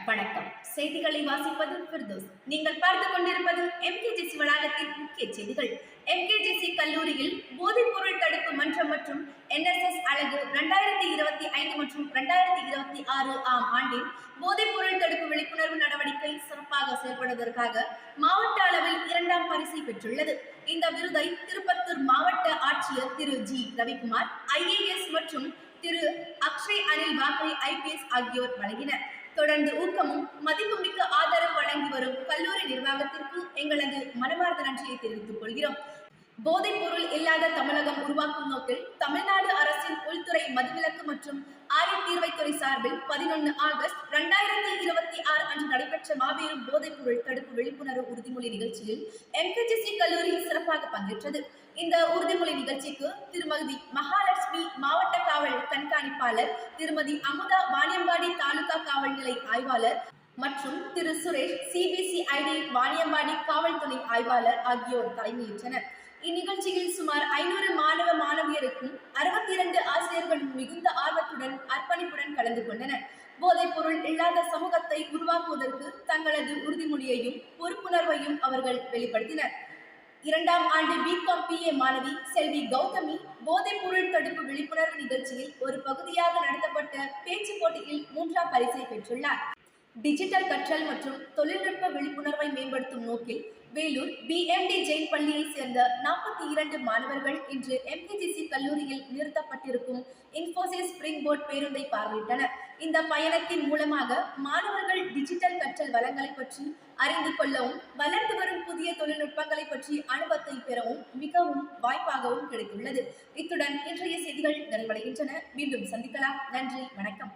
வணக்கம். செய்திகளை வாசிப்பது ஃபிர்தோஸ். நீங்கள் பார்த்துக் கொண்டிருப்பது எம்கேஜிசி வளாகத்தின் முக்கிய செய்திகள். எம்கேஜிசி கல்லூரியில் போதைப்பொருள் தடுப்பு மன்றம் மற்றும் என்எஸ்எஸ் அலகு 2025 மற்றும் 2026 ஆண்டின் போதைப்பொருள் தடுப்பு விழிப்புணர்வு நடவடிக்கை சிறப்பாக செயல்படுவதற்காக மாவட்ட அளவில் 2ஆம் பரிசை பெற்றுள்ளது. இந்த விருதை திருப்பத்தூர் மாவட்ட ஆட்சியர் திரு ஜி ரவிக்குமார், IAS மற்றும் திரு அக்ஷய் அனில் வாக்கரி IPS ஆகியோர் வழங்கினர். தொடர்ந்து ஊக்கமும் மதிப்புமிக்க ஆதரவு வழங்கி வரும் கல்லூரி நிர்வாகத்திற்கு எங்களது மனமார்ந்த நன்றியை தெரிவித்துக் கொள்கிறோம். போதைப் பொருள் இல்லாத தமிழகம் உருவாக்கும் நோக்கில் தமிழ்நாடு அரசின் உள்துறை மதுவிலக்கு மற்றும் ஆயத்தீர்வைத்துறை சார்பில் 11 ஆகஸ்ட் 2026 அன்று நடைபெற்ற மாபெரும் போதைப் பொருள் தடுப்பு விழிப்புணர்வு உறுதிமொழி நிகழ்ச்சியில் எம்கேஜிசி கல்லூரி சிறப்பாக பங்கேற்றது. இந்த உறுதிமொழி நிகழ்ச்சிக்கு திருமதி மகாலட்சுமி மாவட்ட காவல் கண்காணிப்பாளர், திருமதி அமுதா வாணியம்பாடி தாலுகா காவல் நிலை ஆய்வாளர் மற்றும் திரு சுரேஷ் CBCID வாணியம்பாடி காவல் துணை ஆய்வாளர் ஆகியோர் தலைமையேற்றனர். இந்நிகழ்ச்சியில் சுமார் 500 மாணவ மாணவியருக்கும் 62 ஆசிரியர்களும் மிகுந்த ஆர்வத்துடன் அர்ப்பணிப்புடன் கலந்து கொண்டனர். போதைப் பொருள் இல்லாத சமூகத்தை உருவாக்குவதற்கு தங்களது உறுதிமொழியையும் பொறுப்புணர்வையும் அவர்கள் வெளிப்படுத்தினர். 2ஆம் ஆண்டு BCom PA மாணவி செல்வி கௌதமி போதைப் பொருள் தடுப்பு விழிப்புணர்வு நிகழ்ச்சியில் ஒரு பகுதியாக நடத்தப்பட்ட பேச்சு போட்டியில் 3ஆம் பரிசை பெற்றுள்ளார். டிஜிட்டல் கற்றல் மற்றும் தொழில்நுட்ப விழிப்புணர்வை மேம்படுத்தும் நோக்கில் வேலூர் BMD ஜெயின் பள்ளியை சேர்ந்த 42 மாணவர்கள் இன்று எம்கேஜிசி கல்லூரியில் நிறுத்தப்பட்டிருக்கும் இன்ஃபோசிஸ் ஸ்பிரிங் போர்ட் பேருந்தை பார்வையிட்டனர். இந்த பயணத்தின் மூலமாக மாணவர்கள் டிஜிட்டல் கற்றல் வளங்களை பற்றி அறிந்து கொள்ளவும், வளர்ந்து வரும் புதிய தொழில்நுட்பங்களை பற்றி அனுபவத்தை பெறவும் மிகவும் வாய்ப்பாகவும் கிடைத்துள்ளது. இத்துடன் இன்றைய செய்திகள் நிறைவடைகின்றன. மீண்டும் சந்திக்கலாம். நன்றி, வணக்கம்.